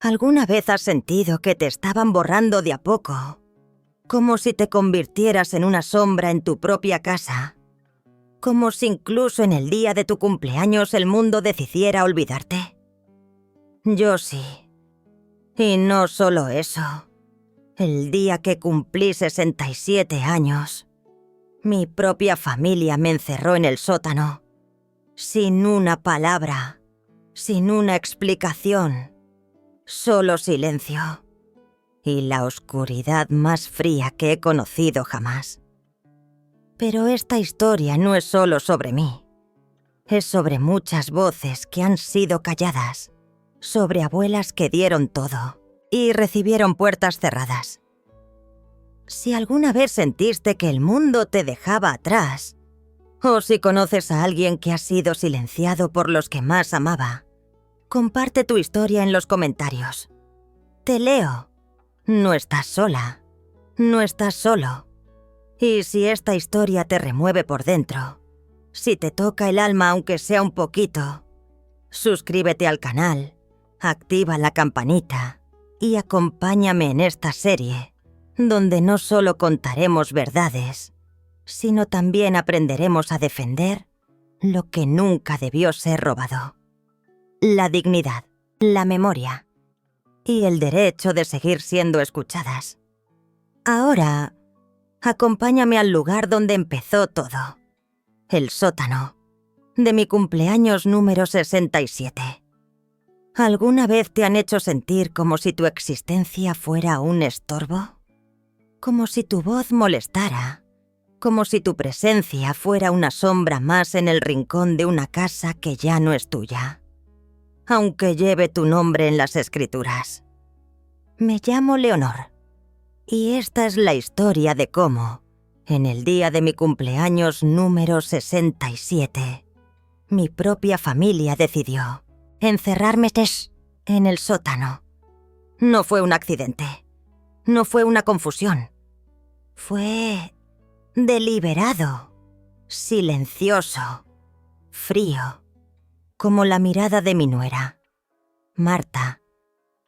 ¿Alguna vez has sentido que te estaban borrando de a poco? Como si te convirtieras en una sombra en tu propia casa. Como si incluso en el día de tu cumpleaños el mundo decidiera olvidarte. Yo sí. Y no solo eso. El día que cumplí 67 años, mi propia familia me encerró en el sótano, sin una palabra, sin una explicación, solo silencio y la oscuridad más fría que he conocido jamás. Pero esta historia no es solo sobre mí, es sobre muchas voces que han sido calladas, sobre abuelas que dieron todo y recibieron puertas cerradas. Si alguna vez sentiste que el mundo te dejaba atrás, o si conoces a alguien que ha sido silenciado por los que más amaba, comparte tu historia en los comentarios. Te leo. No estás sola. No estás solo. Y si esta historia te remueve por dentro, si te toca el alma aunque sea un poquito, suscríbete al canal, activa la campanita y acompáñame en esta serie, donde no solo contaremos verdades, sino también aprenderemos a defender lo que nunca debió ser robado. La dignidad, la memoria y el derecho de seguir siendo escuchadas. Ahora, acompáñame al lugar donde empezó todo, el sótano de mi cumpleaños número 67. ¿Alguna vez te han hecho sentir como si tu existencia fuera un estorbo? Como si tu voz molestara, como si tu presencia fuera una sombra más en el rincón de una casa que ya no es tuya, aunque lleve tu nombre en las escrituras. Me llamo Leonor, y esta es la historia de cómo, en el día de mi cumpleaños número 67, mi propia familia decidió encerrarme en el sótano. No fue un accidente, no fue una confusión, fue deliberado, silencioso, frío, como la mirada de mi nuera, Marta,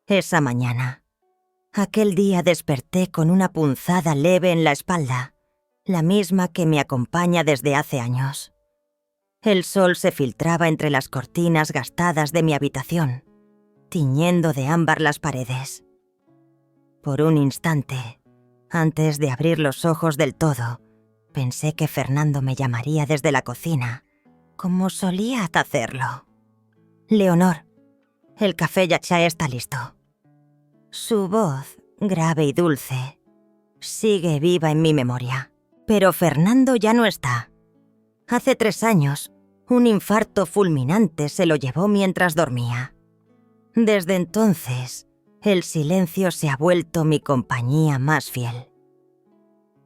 esa mañana. Aquel día desperté con una punzada leve en la espalda, la misma que me acompaña desde hace años. El sol se filtraba entre las cortinas gastadas de mi habitación, tiñendo de ámbar las paredes. Por un instante, antes de abrir los ojos del todo, pensé que Fernando me llamaría desde la cocina, como solía hacerlo. Leonor, el café ya está listo. Su voz, grave y dulce, sigue viva en mi memoria. Pero Fernando ya no está. Hace 3 años, un infarto fulminante se lo llevó mientras dormía. Desde entonces, el silencio se ha vuelto mi compañía más fiel.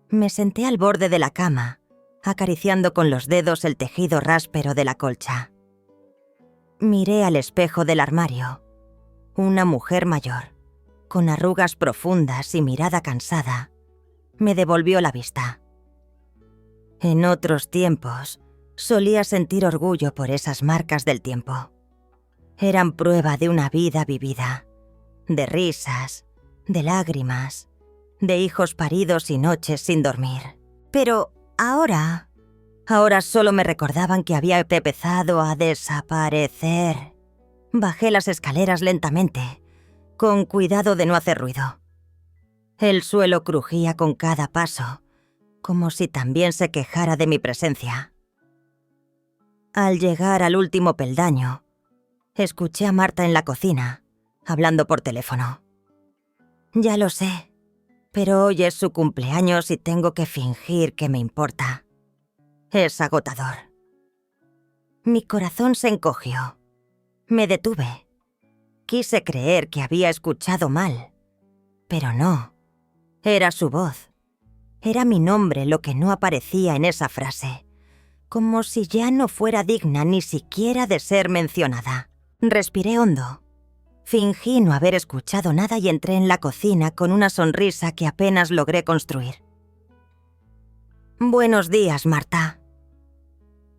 Me senté al borde de la cama, acariciando con los dedos el tejido ráspero de la colcha. Miré al espejo del armario. Una mujer mayor, con arrugas profundas y mirada cansada, me devolvió la vista. En otros tiempos, solía sentir orgullo por esas marcas del tiempo. Eran prueba de una vida vivida, de risas, de lágrimas, de hijos paridos y noches sin dormir. Pero ahora solo me recordaban que había empezado a desaparecer. Bajé las escaleras lentamente, con cuidado de no hacer ruido. El suelo crujía con cada paso, como si también se quejara de mi presencia. Al llegar al último peldaño, escuché a Marta en la cocina, hablando por teléfono. Ya lo sé, pero hoy es su cumpleaños y tengo que fingir que me importa. Es agotador. Mi corazón se encogió. Me detuve. Quise creer que había escuchado mal, pero no. Era su voz. Era mi nombre lo que no aparecía en esa frase, como si ya no fuera digna ni siquiera de ser mencionada. Respiré hondo. Fingí no haber escuchado nada y entré en la cocina con una sonrisa que apenas logré construir. «Buenos días, Marta».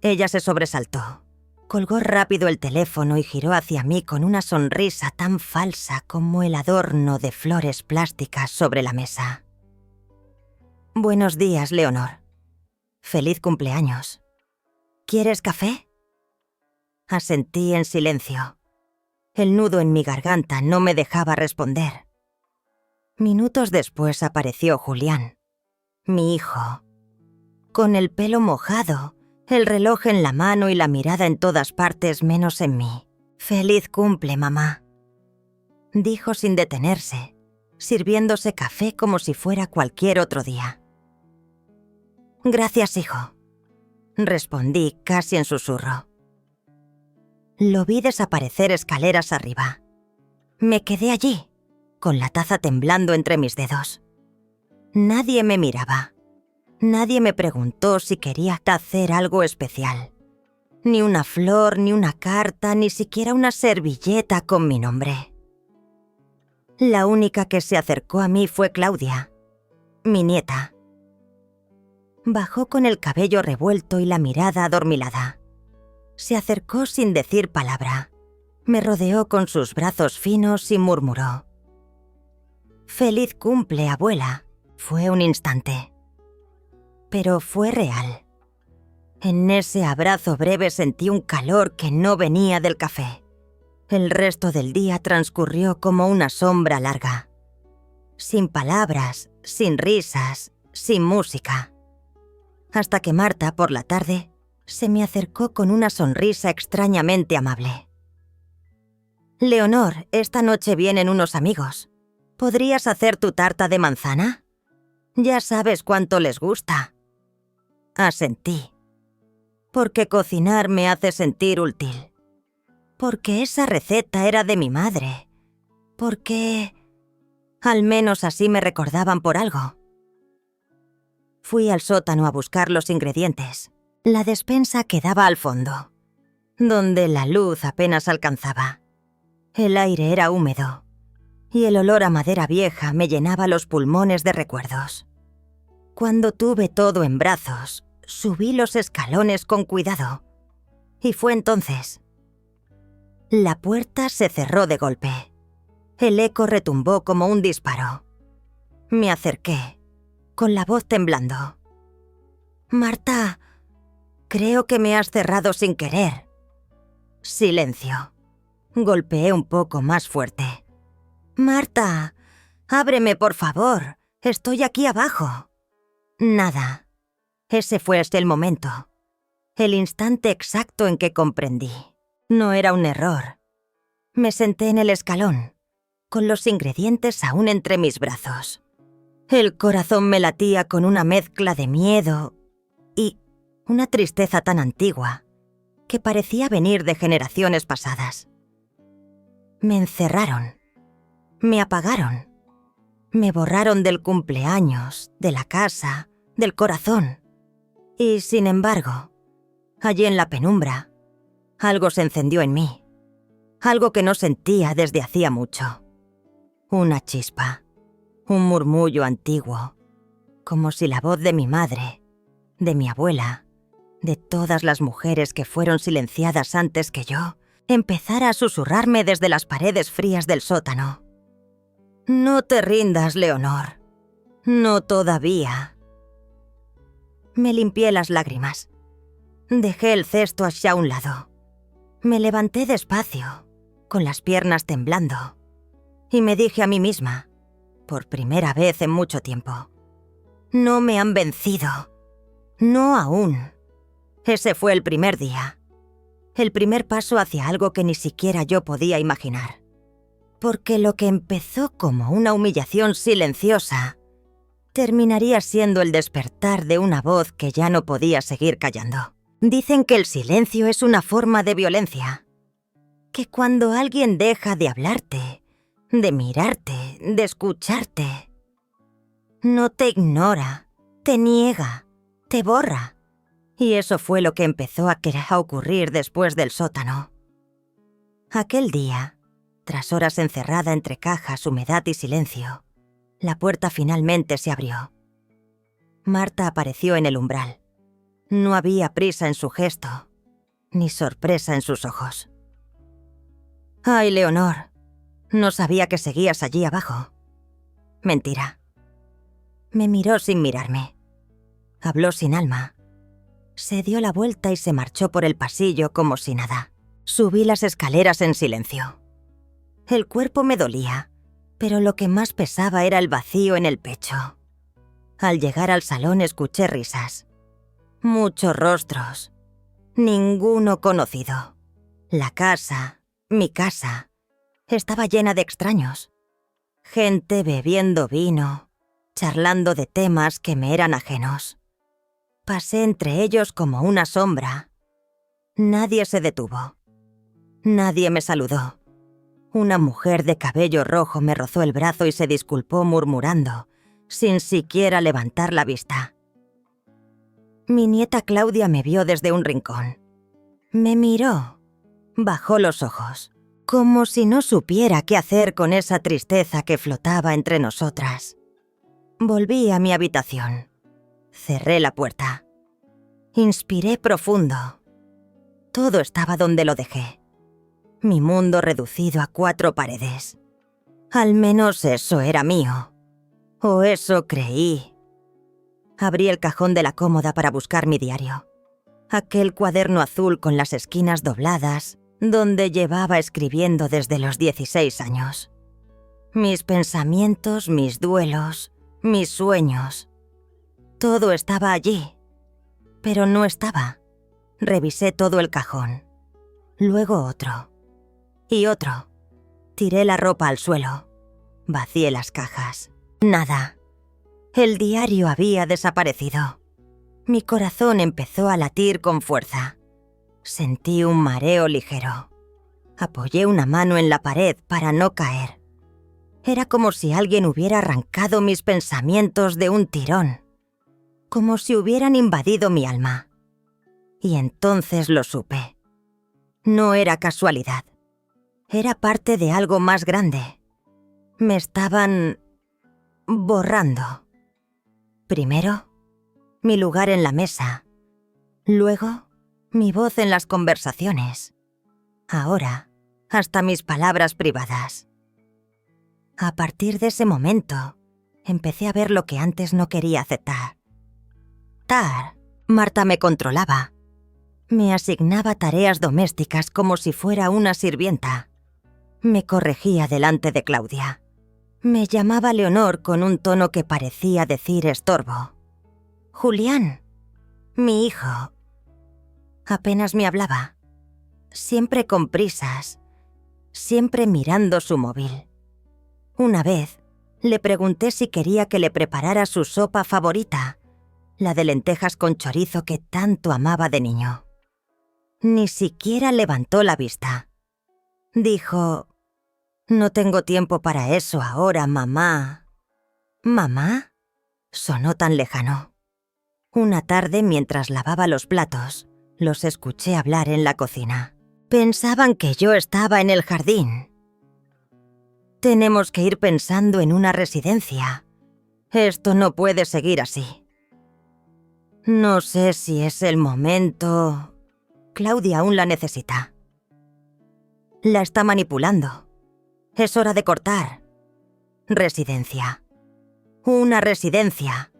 Ella se sobresaltó. Colgó rápido el teléfono y giró hacia mí con una sonrisa tan falsa como el adorno de flores plásticas sobre la mesa. «Buenos días, Leonor. Feliz cumpleaños. ¿Quieres café?». Asentí en silencio. El nudo en mi garganta no me dejaba responder. Minutos después apareció Julián, mi hijo, con el pelo mojado, el reloj en la mano y la mirada en todas partes menos en mí. «Feliz cumple, mamá», dijo sin detenerse, sirviéndose café como si fuera cualquier otro día. «Gracias, hijo», respondí casi en susurro. Lo vi desaparecer escaleras arriba. Me quedé allí, con la taza temblando entre mis dedos. Nadie me miraba. Nadie me preguntó si quería hacer algo especial. Ni una flor, ni una carta, ni siquiera una servilleta con mi nombre. La única que se acercó a mí fue Claudia, mi nieta. Bajó con el cabello revuelto y la mirada adormilada. Se acercó sin decir palabra. Me rodeó con sus brazos finos y murmuró: «Feliz cumple, abuela». Fue un instante. Pero fue real. En ese abrazo breve sentí un calor que no venía del café. El resto del día transcurrió como una sombra larga. Sin palabras, sin risas, sin música. Hasta que Marta, por la tarde, se me acercó con una sonrisa extrañamente amable. «Leonor, esta noche vienen unos amigos. ¿Podrías hacer tu tarta de manzana? Ya sabes cuánto les gusta». Asentí. Porque cocinar me hace sentir útil. Porque esa receta era de mi madre. Porque... al menos así me recordaban por algo. Fui al sótano a buscar los ingredientes. La despensa quedaba al fondo, donde la luz apenas alcanzaba. El aire era húmedo, y el olor a madera vieja me llenaba los pulmones de recuerdos. Cuando tuve todo en brazos, subí los escalones con cuidado. Y fue entonces. La puerta se cerró de golpe. El eco retumbó como un disparo. Me acerqué, con la voz temblando. «Marta, creo que me has cerrado sin querer». Silencio. Golpeé un poco más fuerte. «Marta, ábreme, por favor. Estoy aquí abajo». Nada. Ese fue hasta el momento. El instante exacto en que comprendí. No era un error. Me senté en el escalón, con los ingredientes aún entre mis brazos. El corazón me latía con una mezcla de miedo y una tristeza tan antigua que parecía venir de generaciones pasadas. Me encerraron, me apagaron, me borraron del cumpleaños, de la casa, del corazón. Y, sin embargo, allí en la penumbra, algo se encendió en mí, algo que no sentía desde hacía mucho. Una chispa, un murmullo antiguo, como si la voz de mi madre, de mi abuela, de todas las mujeres que fueron silenciadas antes que yo, empezara a susurrarme desde las paredes frías del sótano. «No te rindas, Leonor. No todavía». Me limpié las lágrimas. Dejé el cesto hacia un lado. Me levanté despacio, con las piernas temblando, y me dije a mí misma, por primera vez en mucho tiempo: «No me han vencido. No aún». Ese fue el primer día. El primer paso hacia algo que ni siquiera yo podía imaginar. Porque lo que empezó como una humillación silenciosa terminaría siendo el despertar de una voz que ya no podía seguir callando. Dicen que el silencio es una forma de violencia. Que cuando alguien deja de hablarte, de mirarte, de escucharte, no te ignora, te niega, te borra. Y eso fue lo que empezó a ocurrir después del sótano. Aquel día, tras horas encerrada entre cajas, humedad y silencio, la puerta finalmente se abrió. Marta apareció en el umbral. No había prisa en su gesto. ni sorpresa en sus ojos. «Ay, Leonor, no sabía que seguías allí abajo». Mentira. Me miró sin mirarme. Habló sin alma. Se dio la vuelta y se marchó por el pasillo como si nada. Subí las escaleras en silencio. El cuerpo me dolía, pero lo que más pesaba era el vacío en el pecho. Al llegar al salón escuché risas. Muchos rostros. Ninguno conocido. La casa, mi casa, estaba llena de extraños. Gente bebiendo vino, charlando de temas que me eran ajenos. Pasé entre ellos como una sombra. Nadie se detuvo. Nadie me saludó. Una mujer de cabello rojo me rozó el brazo y se disculpó murmurando, sin siquiera levantar la vista. Mi nieta Claudia me vio desde un rincón. Me miró. Bajó los ojos, como si no supiera qué hacer con esa tristeza que flotaba entre nosotras. Volví a mi habitación. Cerré la puerta. Inspiré profundo. Todo estaba donde lo dejé. Mi mundo reducido a 4 paredes. Al menos eso era mío. O eso creí. Abrí el cajón de la cómoda para buscar mi diario. Aquel cuaderno azul con las esquinas dobladas, donde llevaba escribiendo desde los 16 años. Mis pensamientos, mis duelos, mis sueños. Todo estaba allí. Pero no estaba. Revisé todo el cajón. Luego otro. Y otro. Tiré la ropa al suelo. Vacié las cajas. Nada. El diario había desaparecido. Mi corazón empezó a latir con fuerza. Sentí un mareo ligero. Apoyé una mano en la pared para no caer. Era como si alguien hubiera arrancado mis pensamientos de un tirón. Como si hubieran invadido mi alma. Y entonces lo supe. No era casualidad. Era parte de algo más grande. Me estaban borrando. Primero, mi lugar en la mesa. Luego, mi voz en las conversaciones. Ahora, hasta mis palabras privadas. A partir de ese momento, empecé a ver lo que antes no quería aceptar. Marta me controlaba. Me asignaba tareas domésticas como si fuera una sirvienta. Me corregía delante de Claudia. Me llamaba Leonor con un tono que parecía decir estorbo. Julián, mi hijo. Apenas me hablaba. Siempre con prisas. Siempre mirando su móvil. Una vez, le pregunté si quería que le preparara su sopa favorita, la de lentejas con chorizo que tanto amaba de niño. Ni siquiera levantó la vista. Dijo: «No tengo tiempo para eso ahora, mamá». ¿Mamá? Sonó tan lejano. Una tarde, mientras lavaba los platos, los escuché hablar en la cocina. Pensaban que yo estaba en el jardín. «Tenemos que ir pensando en una residencia. Esto no puede seguir así». «No sé si es el momento. Claudia aún la necesita. La está manipulando. Es hora de cortar. Residencia. Una residencia.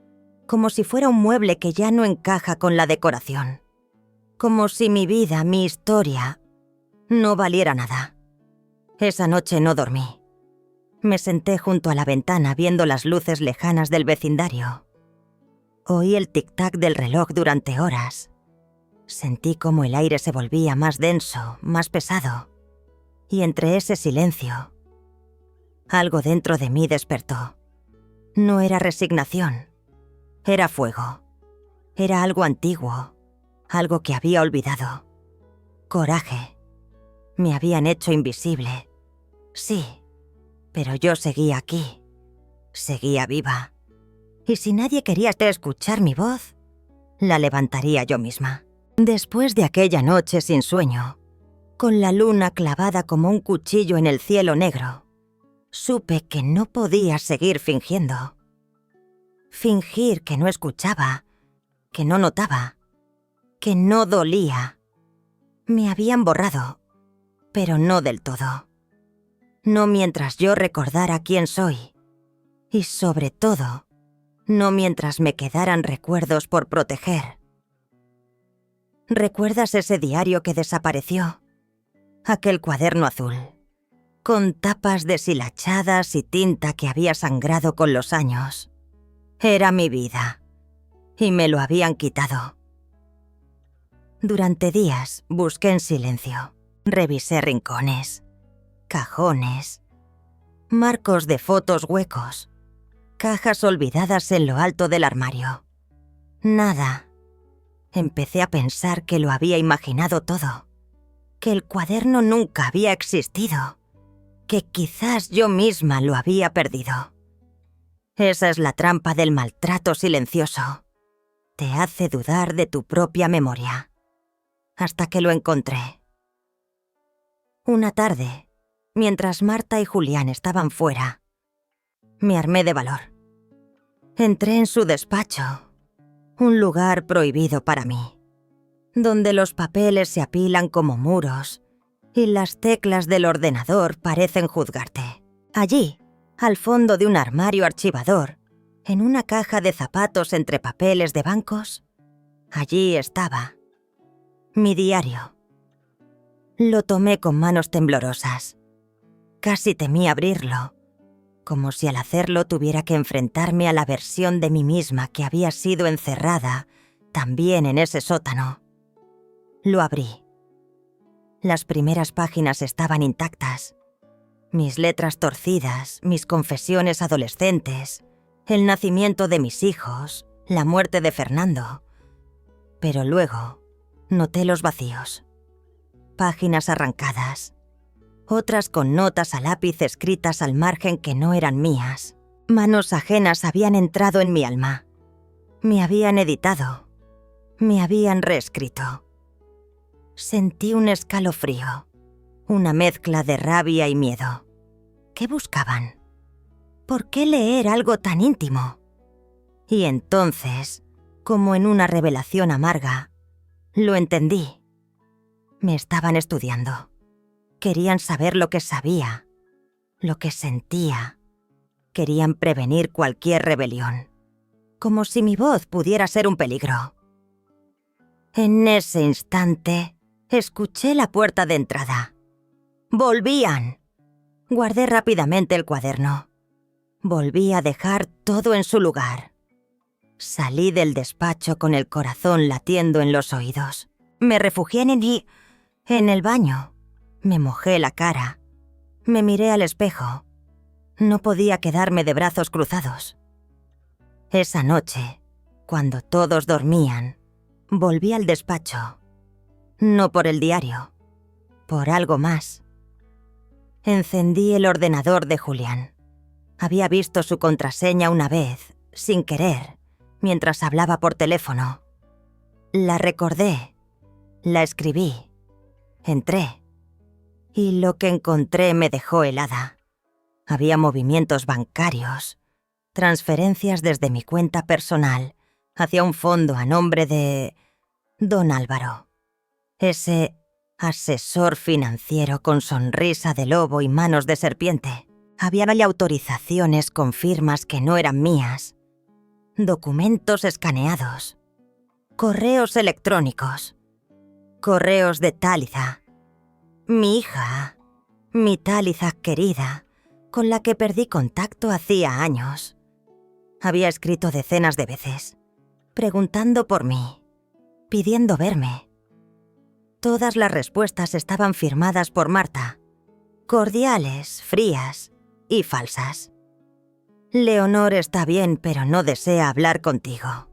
Como si fuera un mueble que ya no encaja con la decoración. Como si mi vida, mi historia, no valiera nada». Esa noche no dormí. Me senté junto a la ventana viendo las luces lejanas del vecindario. Oí el tic-tac del reloj durante horas. Sentí como el aire se volvía más denso, más pesado. Y entre ese silencio, algo dentro de mí despertó. No era resignación. Era fuego. Era algo antiguo. Algo que había olvidado. Coraje. Me habían hecho invisible. Sí, pero yo seguía aquí. Seguía viva. Y si nadie quería escuchar mi voz, la levantaría yo misma. Después de aquella noche sin sueño, con la luna clavada como un cuchillo en el cielo negro, supe que no podía seguir fingiendo. Fingir que no escuchaba, que no notaba, que no dolía. Me habían borrado, pero no del todo. No mientras yo recordara quién soy. Y sobre todo, no mientras me quedaran recuerdos por proteger. ¿Recuerdas ese diario que desapareció? Aquel cuaderno azul, con tapas deshilachadas y tinta que había sangrado con los años. Era mi vida, y me lo habían quitado. Durante días busqué en silencio. Revisé rincones, cajones, marcos de fotos huecos, cajas olvidadas en lo alto del armario. Nada. Empecé a pensar que lo había imaginado todo, que el cuaderno nunca había existido, que quizás yo misma lo había perdido. Esa es la trampa del maltrato silencioso. Te hace dudar de tu propia memoria. Hasta que lo encontré. Una tarde, mientras Marta y Julián estaban fuera, me armé de valor. Entré en su despacho, un lugar prohibido para mí, donde los papeles se apilan como muros y las teclas del ordenador parecen juzgarte. Allí, al fondo de un armario archivador, en una caja de zapatos entre papeles de bancos, allí estaba mi diario. Lo tomé con manos temblorosas. Casi temí abrirlo, como si al hacerlo tuviera que enfrentarme a la versión de mí misma que había sido encerrada también en ese sótano. Lo abrí. Las primeras páginas estaban intactas. Mis letras torcidas, mis confesiones adolescentes, el nacimiento de mis hijos, la muerte de Fernando. Pero luego noté los vacíos. Páginas arrancadas, otras con notas a lápiz escritas al margen que no eran mías. Manos ajenas habían entrado en mi alma. Me habían editado. Me habían reescrito. Sentí un escalofrío, una mezcla de rabia y miedo. ¿Qué buscaban? ¿Por qué leer algo tan íntimo? Y entonces, como en una revelación amarga, lo entendí. Me estaban estudiando. Querían saber lo que sabía, lo que sentía. Querían prevenir cualquier rebelión, como si mi voz pudiera ser un peligro. En ese instante, escuché la puerta de entrada. ¡Volvían! Guardé rápidamente el cuaderno. Volví a dejar todo en su lugar. Salí del despacho con el corazón latiendo en los oídos. Me refugié en el baño. Me mojé la cara. Me miré al espejo. No podía quedarme de brazos cruzados. Esa noche, cuando todos dormían, volví al despacho. No por el diario, por algo más. Encendí el ordenador de Julián. Había visto su contraseña una vez, sin querer, mientras hablaba por teléfono. La recordé, la escribí, entré. Y lo que encontré me dejó helada. Había movimientos bancarios, transferencias desde mi cuenta personal hacia un fondo a nombre de Don Álvaro. Ese asesor financiero con sonrisa de lobo y manos de serpiente. Había autorizaciones con firmas que no eran mías, documentos escaneados, correos electrónicos, correos de Talitha. Mi hija, mi Talitha querida, con la que perdí contacto hacía años. Había escrito decenas de veces, preguntando por mí, pidiendo verme. Todas las respuestas estaban firmadas por Marta, cordiales, frías y falsas. Leonor está bien, pero no desea hablar contigo.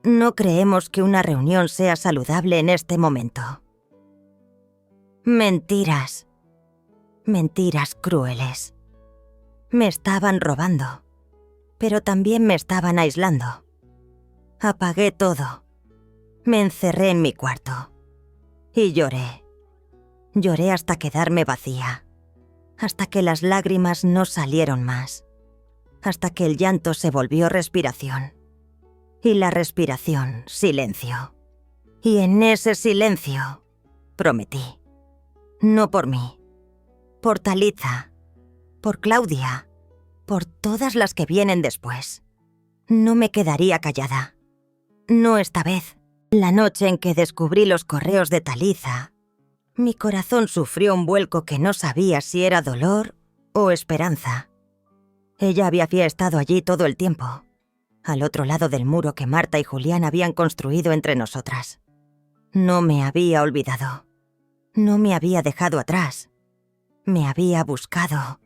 No creemos que una reunión sea saludable en este momento. Mentiras. Mentiras crueles. Me estaban robando, pero también me estaban aislando. Apagué todo. Me encerré en mi cuarto. Y lloré. Lloré hasta quedarme vacía. Hasta que las lágrimas no salieron más. Hasta que el llanto se volvió respiración. Y la respiración, silencio. Y en ese silencio, prometí. No por mí, por Talitha, por Claudia, por todas las que vienen después. No me quedaría callada. No esta vez. La noche en que descubrí los correos de Talitha, mi corazón sufrió un vuelco que no sabía si era dolor o esperanza. Ella había estado allí todo el tiempo, al otro lado del muro que Marta y Julián habían construido entre nosotras. No me había olvidado. No me había dejado atrás. Me había buscado.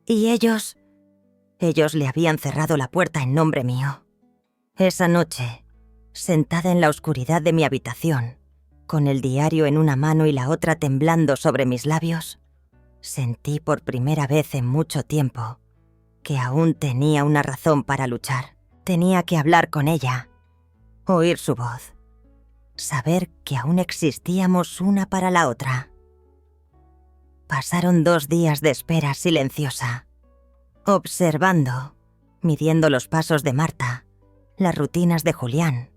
Y ellos le habían cerrado la puerta en nombre mío. Esa noche, sentada en la oscuridad de mi habitación, con el diario en una mano y la otra temblando sobre mis labios, sentí por primera vez en mucho tiempo que aún tenía una razón para luchar. Tenía que hablar con ella, oír su voz, saber que aún existíamos una para la otra. Pasaron 2 días de espera silenciosa, observando, midiendo los pasos de Marta, las rutinas de Julián,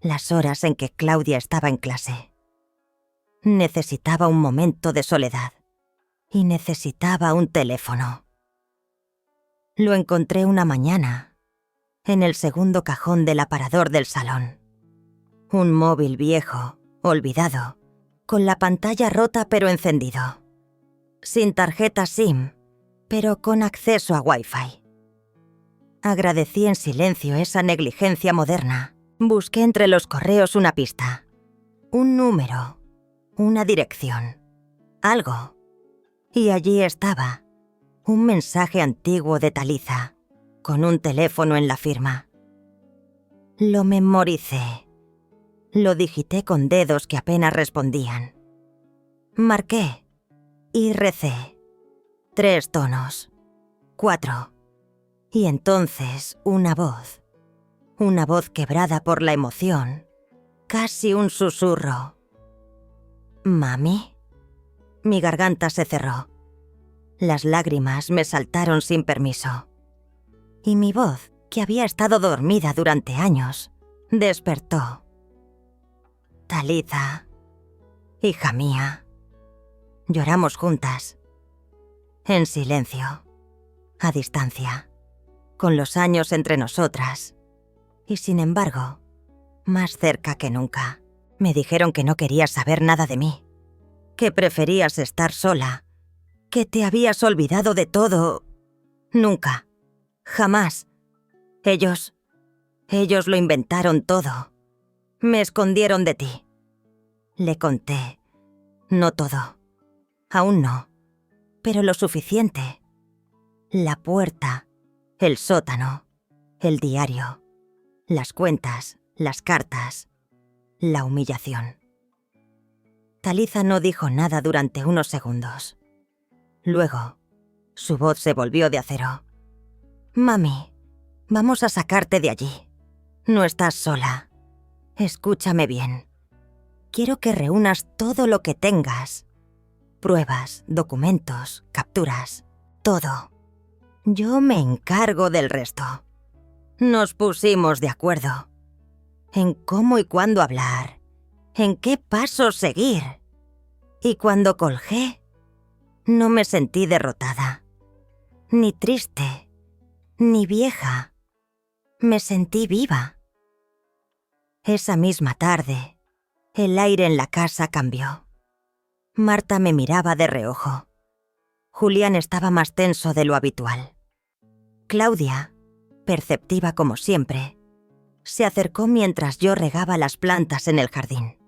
las horas en que Claudia estaba en clase. Necesitaba un momento de soledad y necesitaba un teléfono. Lo encontré una mañana, en el segundo cajón del aparador del salón. Un móvil viejo, olvidado, con la pantalla rota pero encendido. Sin tarjeta SIM, pero con acceso a Wi-Fi. Agradecí en silencio esa negligencia moderna. Busqué entre los correos una pista, un número, una dirección, algo. Y allí estaba, un mensaje antiguo de Talitha, con un teléfono en la firma. Lo memoricé. Lo digité con dedos que apenas respondían. Marqué y recé. 3 tonos. 4. Y entonces una voz quebrada por la emoción, casi un susurro. ¿Mami? Mi garganta se cerró. Las lágrimas me saltaron sin permiso. Y mi voz, que había estado dormida durante años, despertó. Talitha, hija mía. Lloramos juntas, en silencio, a distancia, con los años entre nosotras, y sin embargo, más cerca que nunca. Me dijeron que no querías saber nada de mí, que preferías estar sola, que te habías olvidado de todo. Nunca, jamás. Ellos lo inventaron todo. Me escondieron de ti. Le conté, no todo, aún no, pero lo suficiente. La puerta, el sótano, el diario, las cuentas, las cartas, la humillación. Talitha no dijo nada durante unos segundos. Luego, su voz se volvió de acero. Mami, vamos a sacarte de allí. No estás sola. Escúchame bien. Quiero que reúnas todo lo que tengas. Pruebas, documentos, capturas, todo. Yo me encargo del resto. Nos pusimos de acuerdo en cómo y cuándo hablar, en qué pasos seguir. Y cuando colgué, no me sentí derrotada, ni triste, ni vieja. Me sentí viva. Esa misma tarde, el aire en la casa cambió. Marta me miraba de reojo. Julián estaba más tenso de lo habitual. Claudia, perceptiva como siempre, se acercó mientras yo regaba las plantas en el jardín.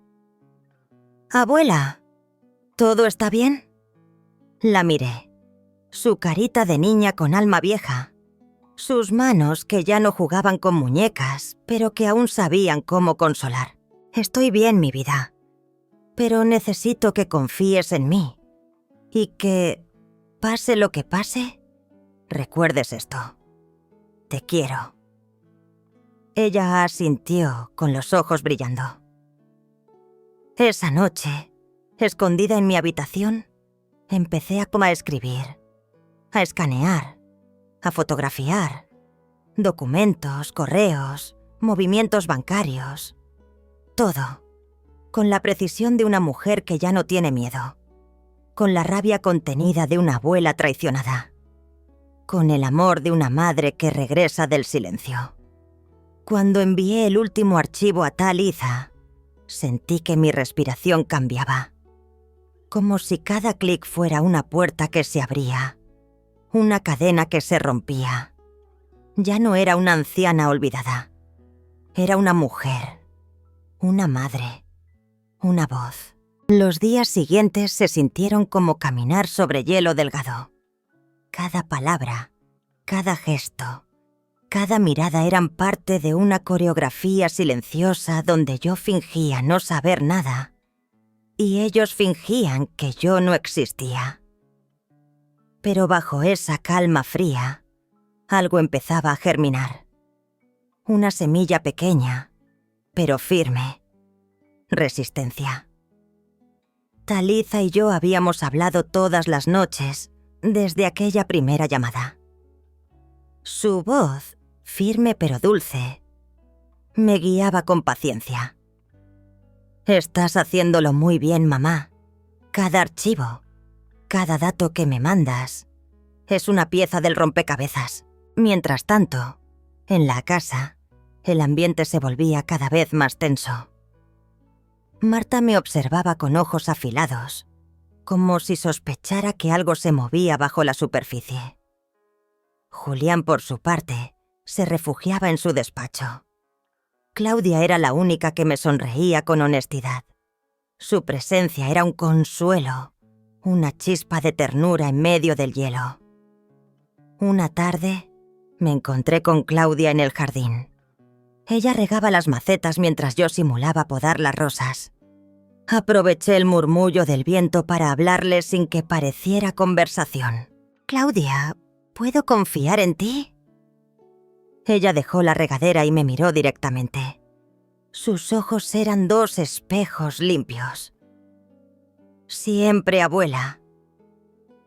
«Abuela, ¿todo está bien?» La miré. Su carita de niña con alma vieja. Sus manos que ya no jugaban con muñecas, pero que aún sabían cómo consolar. «Estoy bien, mi vida. Pero necesito que confíes en mí. Y que, pase lo que pase, recuerdes esto. Te quiero». Ella asintió con los ojos brillando. Esa noche, escondida en mi habitación, empecé a escribir, a escanear, a fotografiar, documentos, correos, movimientos bancarios, todo. con la precisión de una mujer que ya no tiene miedo, con la rabia contenida de una abuela traicionada, con el amor de una madre que regresa del silencio. Cuando envié el último archivo a Talitha, sentí que mi respiración cambiaba, como si cada clic fuera una puerta que se abría, una cadena que se rompía. Ya no era una anciana olvidada, era una mujer, una madre, una voz. Los días siguientes se sintieron como caminar sobre hielo delgado. Cada palabra, cada gesto, cada mirada eran parte de una coreografía silenciosa donde yo fingía no saber nada y ellos fingían que yo no existía. Pero bajo esa calma fría, algo empezaba a germinar. Una semilla pequeña, pero firme. Resistencia. Talitha y yo habíamos hablado todas las noches desde aquella primera llamada. Su voz, firme pero dulce, me guiaba con paciencia. Estás haciéndolo muy bien, mamá. Cada archivo, cada dato que me mandas, es una pieza del rompecabezas. Mientras tanto, en la casa, el ambiente se volvía cada vez más tenso. Marta me observaba con ojos afilados, como si sospechara que algo se movía bajo la superficie. Julián, por su parte, se refugiaba en su despacho. Claudia era la única que me sonreía con honestidad. Su presencia era un consuelo, una chispa de ternura en medio del hielo. Una tarde, me encontré con Claudia en el jardín. Ella regaba las macetas mientras yo simulaba podar las rosas. Aproveché el murmullo del viento para hablarle sin que pareciera conversación. «Claudia, ¿puedo confiar en ti?» Ella dejó la regadera y me miró directamente. Sus ojos eran dos espejos limpios. «Siempre, abuela».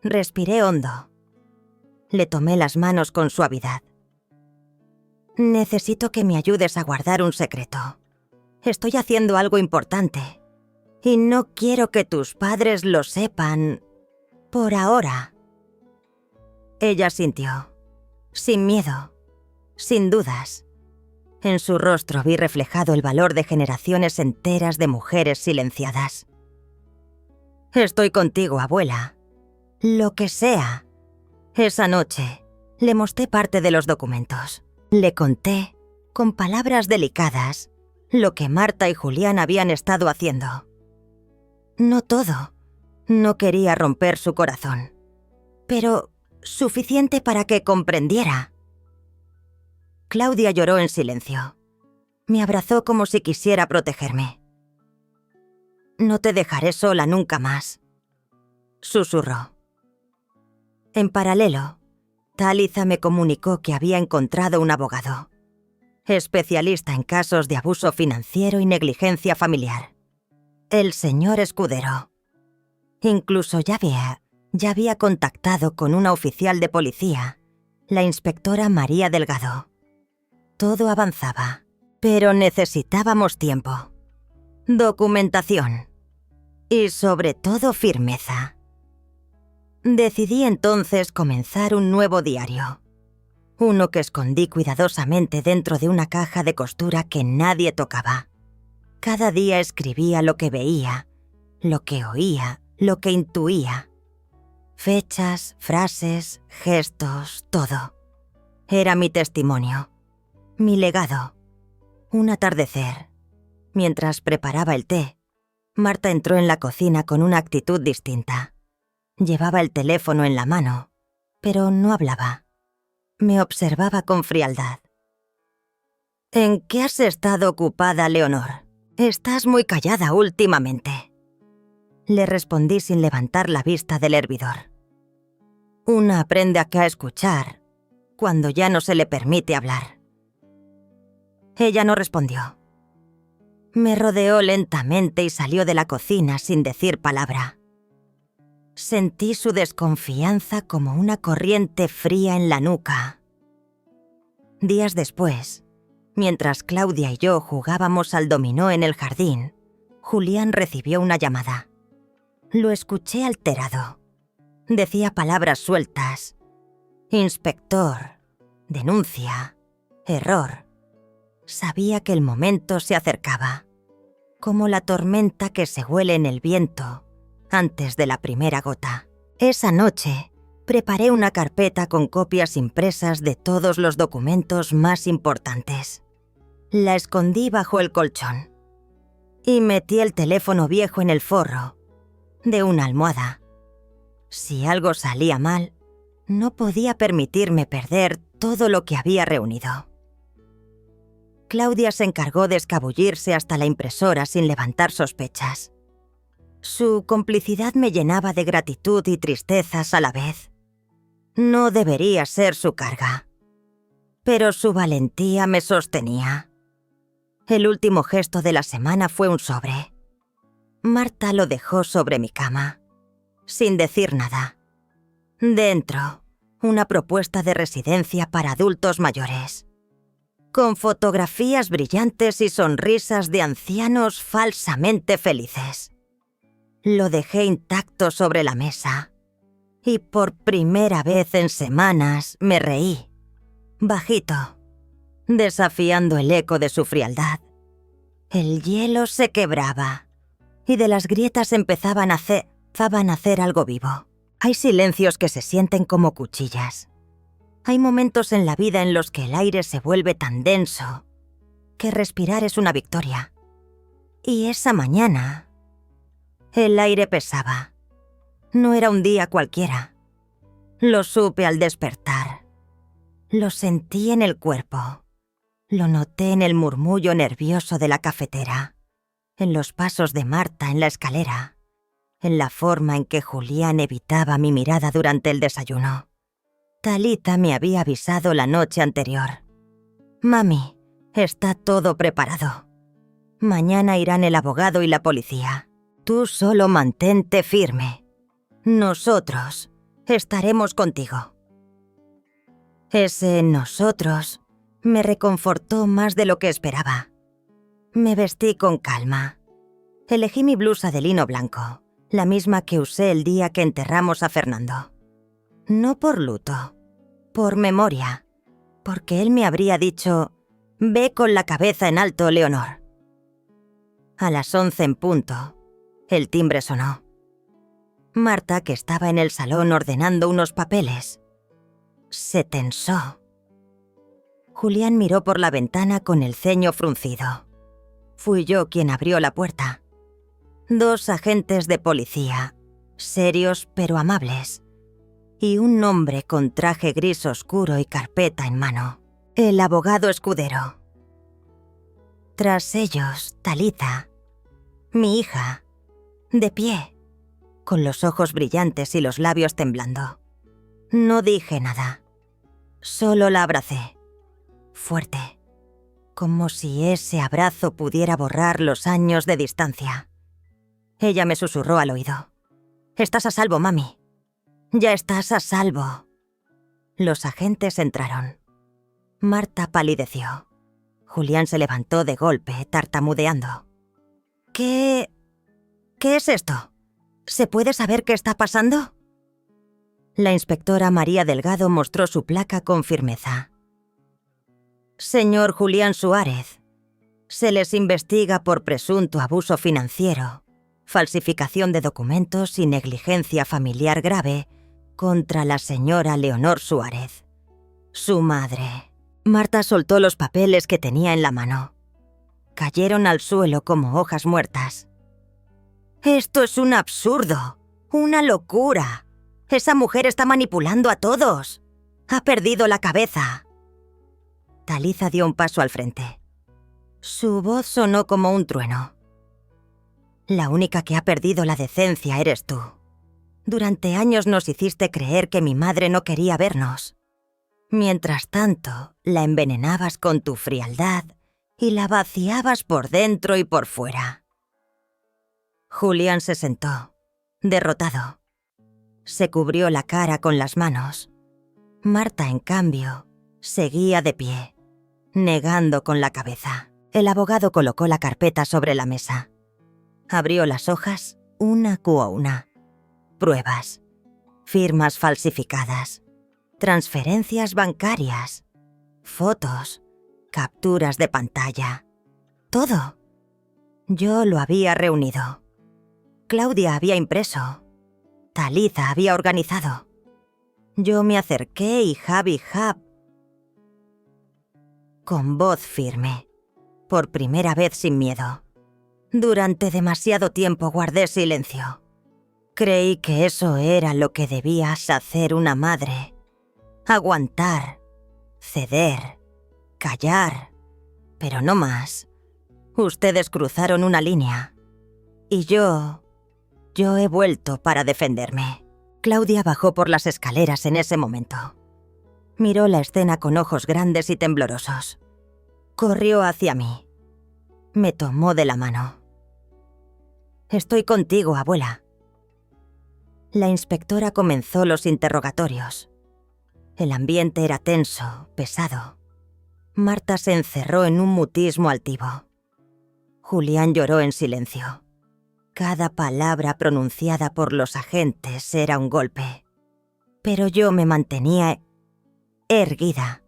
Respiré hondo. Le tomé las manos con suavidad. «Necesito que me ayudes a guardar un secreto. Estoy haciendo algo importante. Y no quiero que tus padres lo sepan por ahora». Ella sintió, sin miedo, sin dudas. En su rostro vi reflejado el valor de generaciones enteras de mujeres silenciadas. «Estoy contigo, abuela. Lo que sea». Esa noche, le mostré parte de los documentos. Le conté, con palabras delicadas, lo que Marta y Julián habían estado haciendo. No todo. No quería romper su corazón. Pero suficiente para que comprendiera. Claudia lloró en silencio. Me abrazó como si quisiera protegerme. «No te dejaré sola nunca más», susurró. En paralelo, Talitha me comunicó que había encontrado un abogado, especialista en casos de abuso financiero y negligencia familiar. El señor Escudero. Incluso ya había contactado con una oficial de policía, la inspectora María Delgado. Todo avanzaba, pero necesitábamos tiempo, documentación y sobre todo firmeza. Decidí entonces comenzar un nuevo diario, uno que escondí cuidadosamente dentro de una caja de costura que nadie tocaba. Cada día escribía lo que veía, lo que oía, lo que intuía. Fechas, frases, gestos, todo. Era mi testimonio, mi legado. Un atardecer. Mientras preparaba el té, Marta entró en la cocina con una actitud distinta. Llevaba el teléfono en la mano, pero no hablaba. Me observaba con frialdad. «¿En qué has estado ocupada, Leonor? Estás muy callada últimamente», le respondí sin levantar la vista del hervidor. Una aprende acá a escuchar cuando ya no se le permite hablar. Ella no respondió. Me rodeó lentamente y salió de la cocina sin decir palabra. Sentí su desconfianza como una corriente fría en la nuca. Días después, mientras Claudia y yo jugábamos al dominó en el jardín, Julián recibió una llamada. Lo escuché alterado. Decía palabras sueltas. Inspector, denuncia, error. Sabía que el momento se acercaba, como la tormenta que se huele en el viento antes de la primera gota. Esa noche, preparé una carpeta con copias impresas de todos los documentos más importantes. La escondí bajo el colchón y metí el teléfono viejo en el forro de una almohada. Si algo salía mal, no podía permitirme perder todo lo que había reunido. Claudia se encargó de escabullirse hasta la impresora sin levantar sospechas. Su complicidad me llenaba de gratitud y tristezas a la vez. No debería ser su carga, pero su valentía me sostenía. El último gesto de la semana fue un sobre. Marta lo dejó sobre mi cama, sin decir nada. Dentro, una propuesta de residencia para adultos mayores, con fotografías brillantes y sonrisas de ancianos falsamente felices. Lo dejé intacto sobre la mesa, y por primera vez en semanas me reí, bajito, desafiando el eco de su frialdad. El hielo se quebraba, y de las grietas empezaban a hacer algo vivo. Hay silencios que se sienten como cuchillas. Hay momentos en la vida en los que el aire se vuelve tan denso que respirar es una victoria. Y esa mañana, el aire pesaba. No era un día cualquiera. Lo supe al despertar. Lo sentí en el cuerpo. Lo noté en el murmullo nervioso de la cafetera, en los pasos de Marta en la escalera, en la forma en que Julián evitaba mi mirada durante el desayuno. Talita me había avisado la noche anterior. «Mami, está todo preparado. Mañana irán el abogado y la policía. Tú solo mantente firme. Nosotros estaremos contigo». Ese nosotros me reconfortó más de lo que esperaba. Me vestí con calma. Elegí mi blusa de lino blanco, la misma que usé el día que enterramos a Fernando. No por luto, por memoria, porque él me habría dicho: «Ve con la cabeza en alto, Leonor». A las 11 en punto, el timbre sonó. Marta, que estaba en el salón ordenando unos papeles, se tensó. Julián miró por la ventana con el ceño fruncido. Fui yo quien abrió la puerta. 2 agentes de policía, serios pero amables, y un hombre con traje gris oscuro y carpeta en mano. El abogado Escudero. Tras ellos, Talita, mi hija, de pie, con los ojos brillantes y los labios temblando. No dije nada. Solo la abracé, fuerte, como si ese abrazo pudiera borrar los años de distancia. Ella me susurró al oído: «Estás a salvo, mami. Ya estás a salvo». Los agentes entraron. Marta palideció. Julián se levantó de golpe, tartamudeando. ¿Qué es esto? ¿Se puede saber qué está pasando?» La inspectora María Delgado mostró su placa con firmeza. «Señor Julián Suárez, se les investiga por presunto abuso financiero, falsificación de documentos y negligencia familiar grave contra la señora Leonor Suárez, su madre». Marta soltó los papeles que tenía en la mano. Cayeron al suelo como hojas muertas. «Esto es un absurdo, una locura. Esa mujer está manipulando a todos. Ha perdido la cabeza». Talita dio un paso al frente. Su voz sonó como un trueno. «La única que ha perdido la decencia eres tú. Durante años nos hiciste creer que mi madre no quería vernos. Mientras tanto, la envenenabas con tu frialdad y la vaciabas por dentro y por fuera». Julián se sentó, derrotado. Se cubrió la cara con las manos. Marta, en cambio, seguía de pie, negando con la cabeza. El abogado colocó la carpeta sobre la mesa. Abrió las hojas una a una. Pruebas, firmas falsificadas, transferencias bancarias, fotos, capturas de pantalla. Todo. Yo lo había reunido. Claudia había impreso. Talitha había organizado. Yo me acerqué y Javi con voz firme, por primera vez sin miedo. Durante demasiado tiempo guardé silencio. Creí que eso era lo que debías hacer una madre. Aguantar, ceder, callar, pero no más. Ustedes cruzaron una línea. Y yo he vuelto para defenderme. Claudia bajó por las escaleras en ese momento. Miró la escena con ojos grandes y temblorosos. Corrió hacia mí. Me tomó de la mano. «Estoy contigo, abuela». La inspectora comenzó los interrogatorios. El ambiente era tenso, pesado. Marta se encerró en un mutismo altivo. Julián lloró en silencio. Cada palabra pronunciada por los agentes era un golpe. Pero yo me mantenía erguida.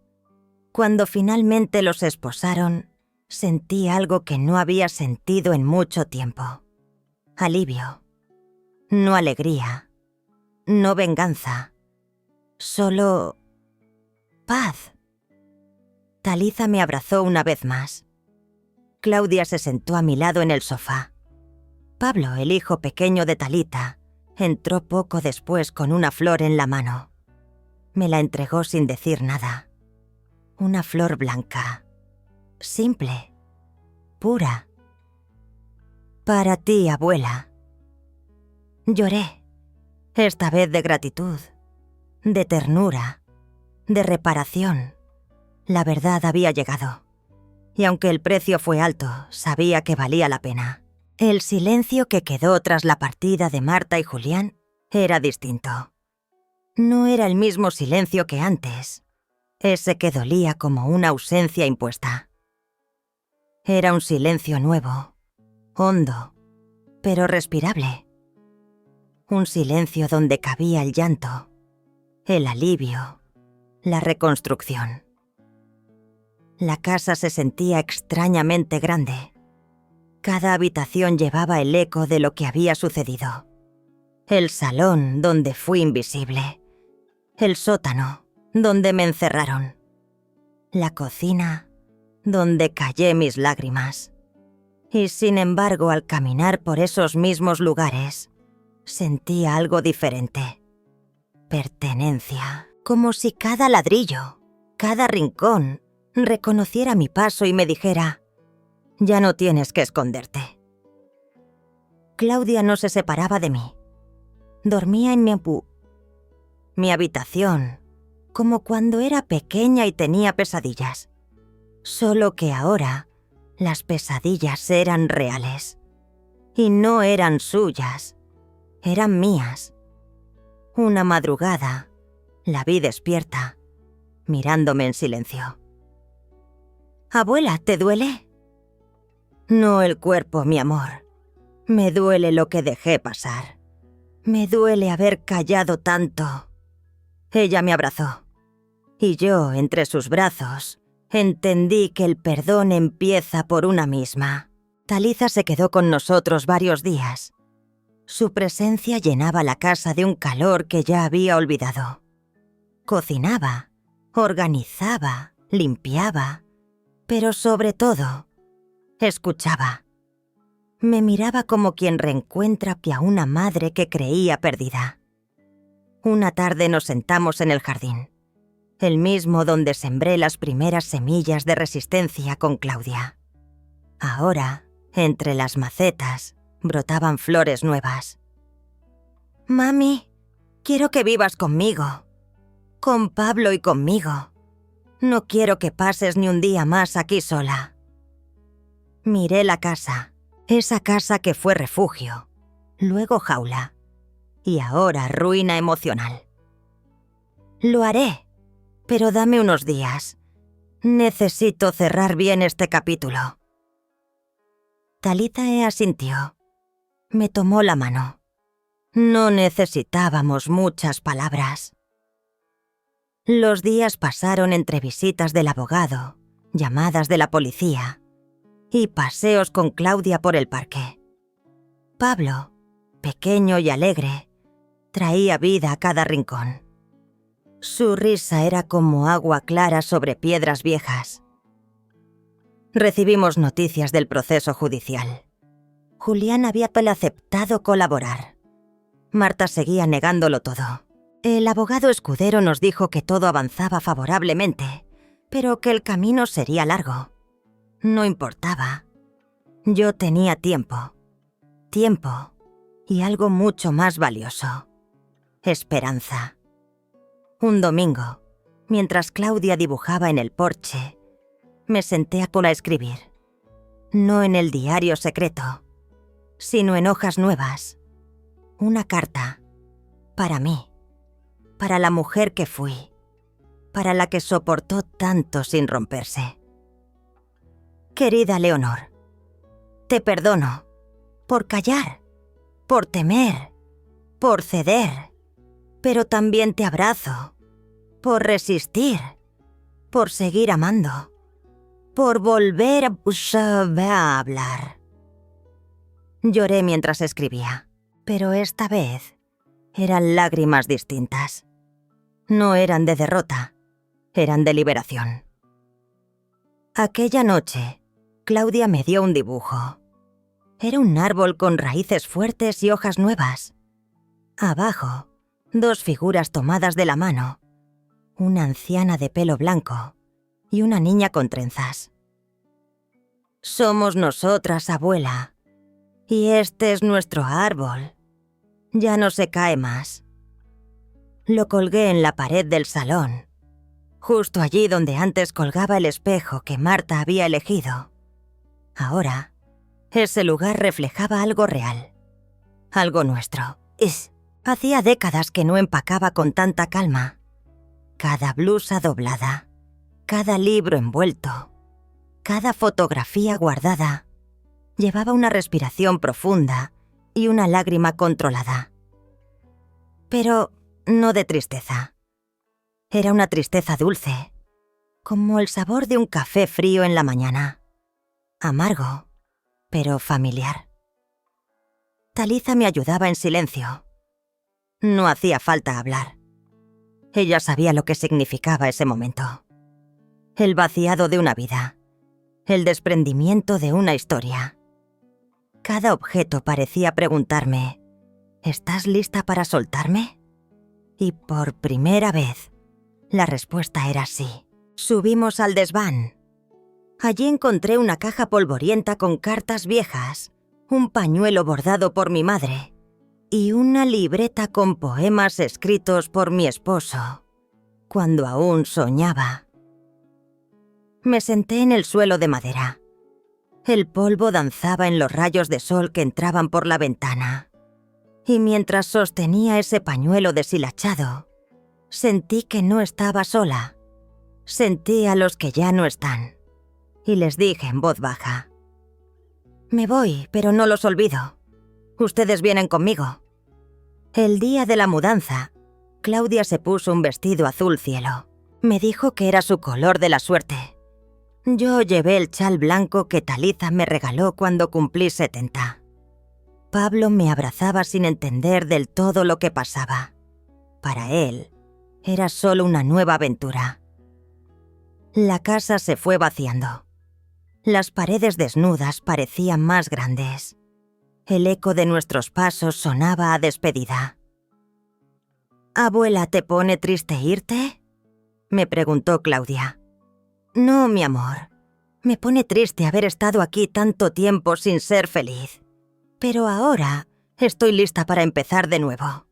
Cuando finalmente los esposaron, sentí algo que no había sentido en mucho tiempo. Alivio. No alegría. No venganza. Solo paz. Talitha me abrazó una vez más. Claudia se sentó a mi lado en el sofá. Pablo, el hijo pequeño de Talitha, entró poco después con una flor en la mano. Me la entregó sin decir nada. Una flor blanca, simple, pura. «Para ti, abuela». Lloré, esta vez de gratitud, de ternura, de reparación. La verdad había llegado. Y aunque el precio fue alto, sabía que valía la pena. El silencio que quedó tras la partida de Marta y Julián era distinto. No era el mismo silencio que antes, ese que dolía como una ausencia impuesta. Era un silencio nuevo, hondo, pero respirable. Un silencio donde cabía el llanto, el alivio, la reconstrucción. La casa se sentía extrañamente grande. Cada habitación llevaba el eco de lo que había sucedido. El salón donde fui invisible. El sótano donde me encerraron. La cocina donde callé mis lágrimas. Y sin embargo, al caminar por esos mismos lugares, sentía algo diferente. Pertenencia. Como si cada ladrillo, cada rincón, reconociera mi paso y me dijera: «Ya no tienes que esconderte». Claudia no se separaba de mí. Dormía en mi habitación, como cuando era pequeña y tenía pesadillas. Solo que ahora las pesadillas eran reales. Y no eran suyas, eran mías. Una madrugada, la vi despierta, mirándome en silencio. «Abuela, ¿te duele?» «No el cuerpo, mi amor. Me duele lo que dejé pasar. Me duele haber callado tanto». Ella me abrazó. Y yo, entre sus brazos, entendí que el perdón empieza por una misma. Talitha se quedó con nosotros varios días. Su presencia llenaba la casa de un calor que ya había olvidado. Cocinaba, organizaba, limpiaba, pero sobre todo, escuchaba. Me miraba como quien reencuentra a una madre que creía perdida. Una tarde nos sentamos en el jardín, el mismo donde sembré las primeras semillas de resistencia con Claudia. Ahora, entre las macetas, brotaban flores nuevas. «Mami, quiero que vivas conmigo, con Pablo y conmigo. No quiero que pases ni un día más aquí sola». Miré la casa, esa casa que fue refugio, luego jaula, y ahora ruina emocional. «Lo haré, pero dame unos días. Necesito cerrar bien este capítulo». Talitha asintió. Me tomó la mano. No necesitábamos muchas palabras. Los días pasaron entre visitas del abogado, llamadas de la policía y paseos con Claudia por el parque. Pablo, pequeño y alegre, traía vida a cada rincón. Su risa era como agua clara sobre piedras viejas. Recibimos noticias del proceso judicial. Julián había aceptado colaborar. Marta seguía negándolo todo. El abogado escudero nos dijo que todo avanzaba favorablemente, pero que el camino sería largo. No importaba. Yo tenía tiempo. Tiempo y algo mucho más valioso. Esperanza. Un domingo, mientras Claudia dibujaba en el porche, me senté a escribir. No en el diario secreto, sino en hojas nuevas. Una carta. Para mí. Para la mujer que fui. Para la que soportó tanto sin romperse. Querida Leonor, te perdono. Por callar. Por temer. Por ceder. Pero también te abrazo. Por resistir. Por seguir amando. Por volver a hablar. Lloré mientras escribía, pero esta vez eran lágrimas distintas. No eran de derrota, eran de liberación. Aquella noche, Claudia me dio un dibujo. Era un árbol con raíces fuertes y hojas nuevas. Abajo, 2 figuras tomadas de la mano, una anciana de pelo blanco y una niña con trenzas. Somos nosotras, abuela, y este es nuestro árbol. Ya no se cae más. Lo colgué en la pared del salón, justo allí donde antes colgaba el espejo que Marta había elegido. Ahora, ese lugar reflejaba algo real, algo nuestro. Hacía décadas que no empacaba con tanta calma. Cada blusa doblada, cada libro envuelto, cada fotografía guardada, llevaba una respiración profunda y una lágrima controlada. Pero no de tristeza. Era una tristeza dulce, como el sabor de un café frío en la mañana. Amargo, pero familiar. Talitha me ayudaba en silencio. No hacía falta hablar. Ella sabía lo que significaba ese momento. El vaciado de una vida. El desprendimiento de una historia. Cada objeto parecía preguntarme, ¿estás lista para soltarme? Y por primera vez, la respuesta era sí. Subimos al desván. Allí encontré una caja polvorienta con cartas viejas, un pañuelo bordado por mi madre y una libreta con poemas escritos por mi esposo, cuando aún soñaba. Me senté en el suelo de madera. El polvo danzaba en los rayos de sol que entraban por la ventana. Y mientras sostenía ese pañuelo deshilachado, sentí que no estaba sola. Sentí a los que ya no están. Y les dije en voz baja: me voy, pero no los olvido. Ustedes vienen conmigo. El día de la mudanza, Claudia se puso un vestido azul cielo. Me dijo que era su color de la suerte. Yo llevé el chal blanco que Talitha me regaló cuando cumplí 70. Pablo me abrazaba sin entender del todo lo que pasaba. Para él, era solo una nueva aventura. La casa se fue vaciando. Las paredes desnudas parecían más grandes. El eco de nuestros pasos sonaba a despedida. «¿Abuela, te pone triste irte?», me preguntó Claudia. «No, mi amor. Me pone triste haber estado aquí tanto tiempo sin ser feliz. Pero ahora estoy lista para empezar de nuevo».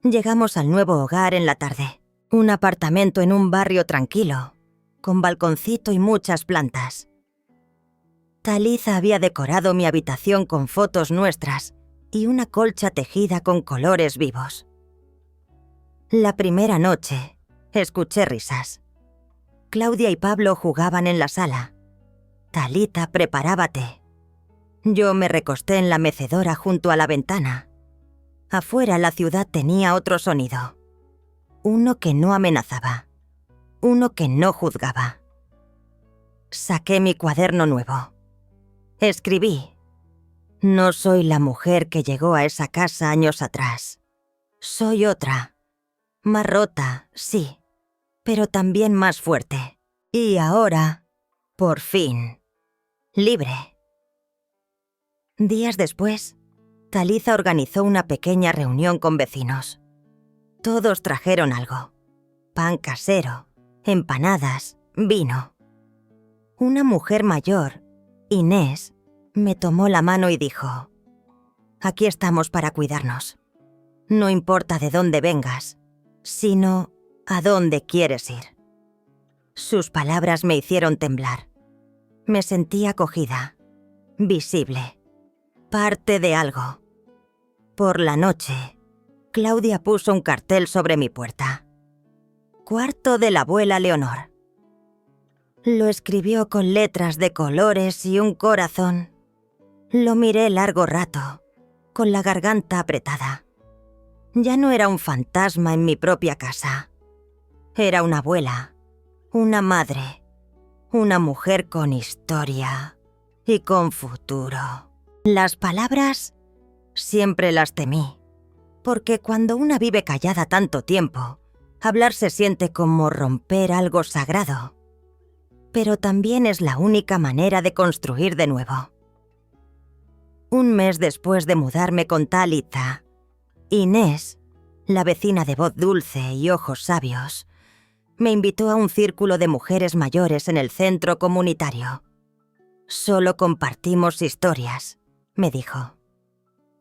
Llegamos al nuevo hogar en la tarde. Un apartamento en un barrio tranquilo, con balconcito y muchas plantas. Talitha había decorado mi habitación con fotos nuestras y una colcha tejida con colores vivos. La primera noche, escuché risas. Claudia y Pablo jugaban en la sala. Talitha preparaba té. Yo me recosté en la mecedora junto a la ventana. Afuera la ciudad tenía otro sonido. Uno que no amenazaba. Uno que no juzgaba. Saqué mi cuaderno nuevo. Escribí: no soy la mujer que llegó a esa casa años atrás. Soy otra. Más rota, sí, pero también más fuerte. Y ahora, por fin, libre. Días después, Talitha organizó una pequeña reunión con vecinos. Todos trajeron algo: pan casero, empanadas, vino. Una mujer mayor, Inés, me tomó la mano y dijo: aquí estamos para cuidarnos. No importa de dónde vengas, sino a dónde quieres ir. Sus palabras me hicieron temblar. Me sentí acogida, visible, parte de algo. Por la noche, Claudia puso un cartel sobre mi puerta: cuarto de la abuela Leonor. Lo escribió con letras de colores y un corazón. Lo miré largo rato, con la garganta apretada. Ya no era un fantasma en mi propia casa. Era una abuela, una madre, una mujer con historia y con futuro. Las palabras siempre las temí, porque cuando una vive callada tanto tiempo, hablar se siente como romper algo sagrado. Pero también es la única manera de construir de nuevo. Un mes después de mudarme con Talitha, Inés, la vecina de voz dulce y ojos sabios, me invitó a un círculo de mujeres mayores en el centro comunitario. Solo compartimos historias, me dijo.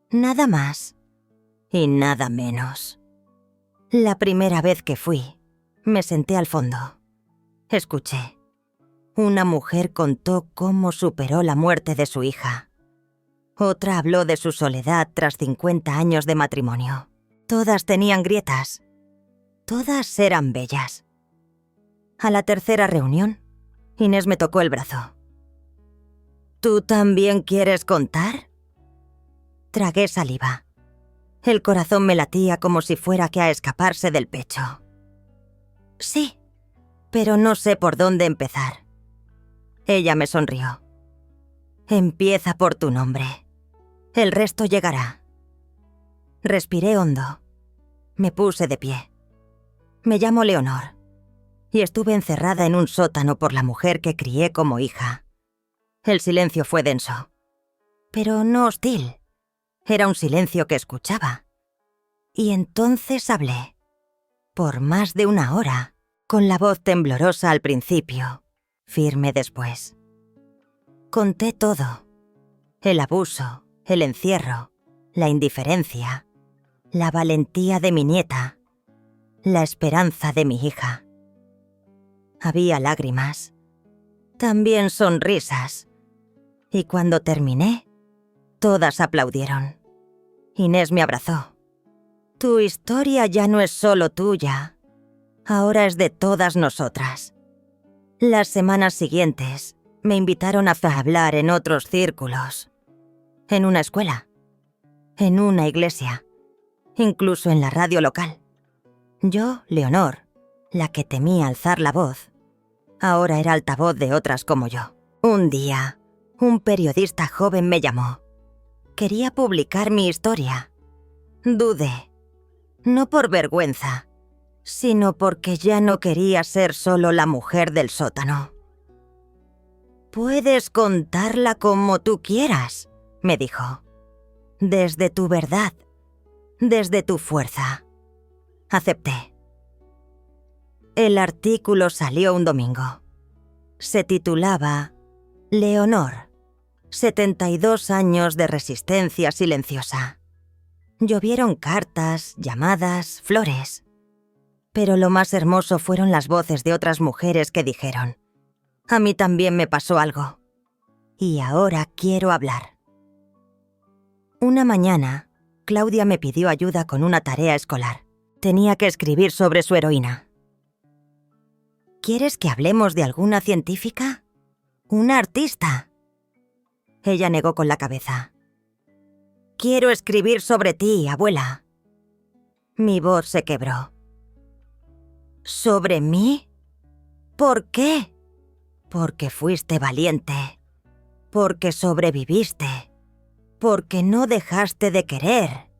Nada más y nada menos. La primera vez que fui, me senté al fondo. Escuché. Una mujer contó cómo superó la muerte de su hija. Otra habló de su soledad tras 50 años de matrimonio. Todas tenían grietas. Todas eran bellas. A la tercera reunión, Inés me tocó el brazo. ¿Tú también quieres contar? Tragué saliva. El corazón me latía como si fuera que a escaparse del pecho. Sí, pero no sé por dónde empezar. Ella me sonrió. Empieza por tu nombre. El resto llegará. Respiré hondo. Me puse de pie. Me llamo Leonor, y estuve encerrada en un sótano por la mujer que crié como hija. El silencio fue denso, pero no hostil. Era un silencio que escuchaba. Y entonces hablé, por más de una hora, con la voz temblorosa al principio, firme después. Conté todo: el abuso, el encierro, la indiferencia, la valentía de mi nieta, la esperanza de mi hija. Había lágrimas, también sonrisas, y cuando terminé, todas aplaudieron. Inés me abrazó. Tu historia ya no es solo tuya, ahora es de todas nosotras. Las semanas siguientes me invitaron a hablar en otros círculos, en una escuela, en una iglesia, incluso en la radio local. Yo, Leonor, la que temía alzar la voz, ahora era altavoz de otras como yo. Un día, un periodista joven me llamó. Quería publicar mi historia. Dudé, no por vergüenza, sino porque ya no quería ser solo la mujer del sótano. Puedes contarla como tú quieras, me dijo. Desde tu verdad, desde tu fuerza. Acepté. El artículo salió un domingo. Se titulaba Leonor, 72 años de resistencia silenciosa. Llovieron cartas, llamadas, flores. Pero lo más hermoso fueron las voces de otras mujeres que dijeron: a mí también me pasó algo. Y ahora quiero hablar. Una mañana, Claudia me pidió ayuda con una tarea escolar. Tenía que escribir sobre su heroína. ¿Quieres que hablemos de alguna científica? ¿Una artista? Ella negó con la cabeza. «Quiero escribir sobre ti, abuela». Mi voz se quebró. ¿Sobre mí? ¿Por qué? Porque fuiste valiente. Porque sobreviviste. Porque no dejaste de querer.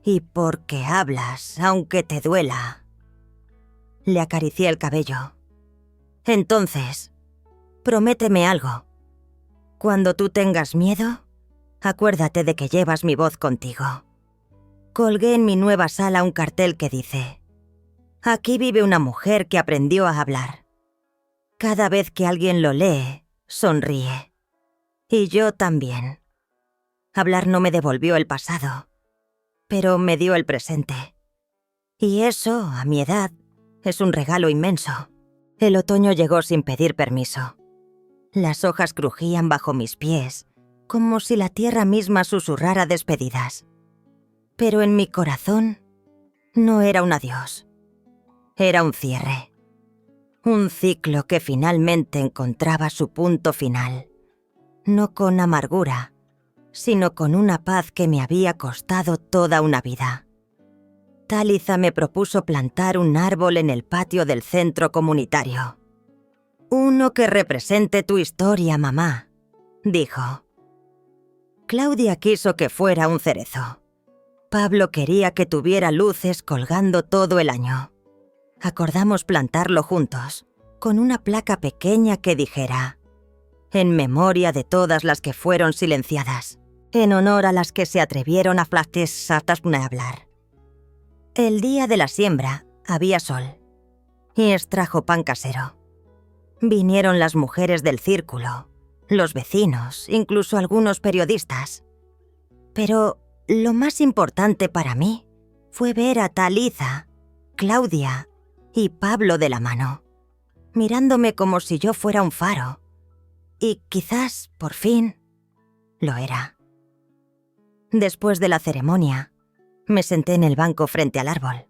Y porque hablas, aunque te duela. Le acaricié el cabello. Entonces, prométeme algo. Cuando tú tengas miedo, acuérdate de que llevas mi voz contigo. Colgué en mi nueva sala un cartel que dice: «Aquí vive una mujer que aprendió a hablar». Cada vez que alguien lo lee, sonríe. Y yo también. Hablar no me devolvió el pasado, pero me dio el presente. Y eso, a mi edad, es un regalo inmenso. El otoño llegó sin pedir permiso. Las hojas crujían bajo mis pies, como si la tierra misma susurrara despedidas. Pero en mi corazón no era un adiós. Era un cierre. Un ciclo que finalmente encontraba su punto final. No con amargura, sino con una paz que me había costado toda una vida. Talitha me propuso plantar un árbol en el patio del centro comunitario. «Uno que represente tu historia, mamá», dijo. Claudia quiso que fuera un cerezo. Pablo quería que tuviera luces colgando todo el año. Acordamos plantarlo juntos, con una placa pequeña que dijera: «En memoria de todas las que fueron silenciadas, en honor a las que se atrevieron a hablar». El día de la siembra había sol y extrajo pan casero. Vinieron las mujeres del círculo, los vecinos, incluso algunos periodistas. Pero lo más importante para mí fue ver a Talitha, Claudia y Pablo de la mano, mirándome como si yo fuera un faro. Y quizás, por fin, lo era. Después de la ceremonia, me senté en el banco frente al árbol.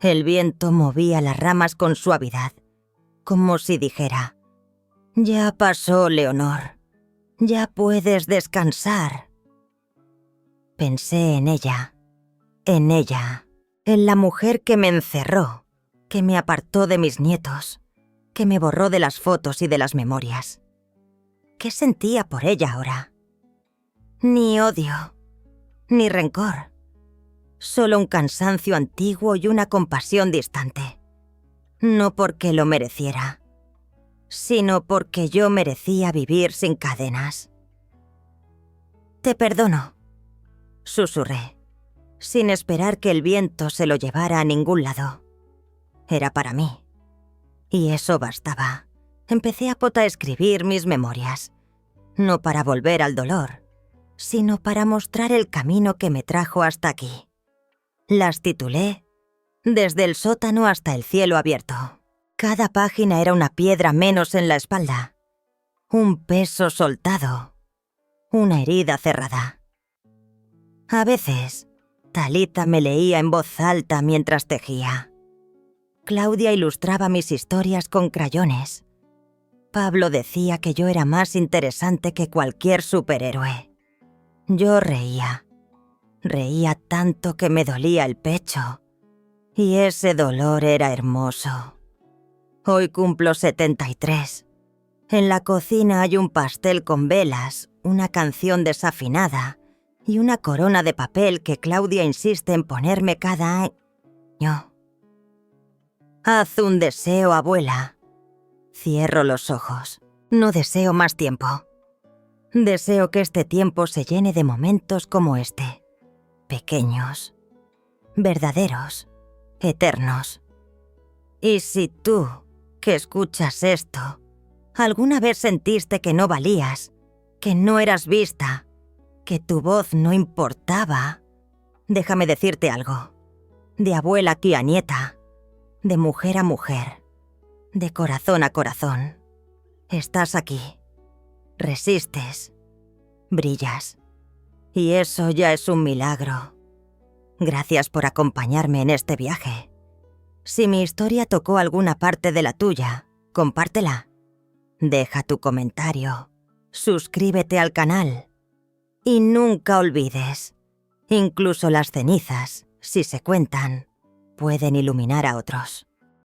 El viento movía las ramas con suavidad, como si dijera: «Ya pasó, Leonor. Ya puedes descansar». Pensé en ella, en la mujer que me encerró, que me apartó de mis nietos, que me borró de las fotos y de las memorias. ¿Qué sentía por ella ahora? Ni odio, ni rencor. Solo un cansancio antiguo y una compasión distante. No porque lo mereciera, sino porque yo merecía vivir sin cadenas. «Te perdono», susurré, sin esperar que el viento se lo llevara a ningún lado. Era para mí. Y eso bastaba. Empecé a escribir mis memorias, no para volver al dolor, sino para mostrar el camino que me trajo hasta aquí. Las titulé «Desde el sótano hasta el cielo abierto». Cada página era una piedra menos en la espalda, un peso soltado, una herida cerrada. A veces, Talitha me leía en voz alta mientras tejía. Claudia ilustraba mis historias con crayones. Pablo decía que yo era más interesante que cualquier superhéroe. Yo reía. Reía tanto que me dolía el pecho. Y ese dolor era hermoso. Hoy cumplo 73. En la cocina hay un pastel con velas, una canción desafinada y una corona de papel que Claudia insiste en ponerme cada año. «Haz un deseo, abuela». Cierro los ojos. No deseo más tiempo. Deseo que este tiempo se llene de momentos como este. Pequeños, verdaderos, eternos. Y si tú, que escuchas esto, alguna vez sentiste que no valías, que no eras vista, que tu voz no importaba, déjame decirte algo. De abuela aquí a nieta, de mujer a mujer, de corazón a corazón. Estás aquí. Resistes. Brillas. Y eso ya es un milagro. Gracias por acompañarme en este viaje. Si mi historia tocó alguna parte de la tuya, compártela. Deja tu comentario. suscríbete al canal. Y nunca olvides, incluso las cenizas, si se cuentan, pueden iluminar a otros.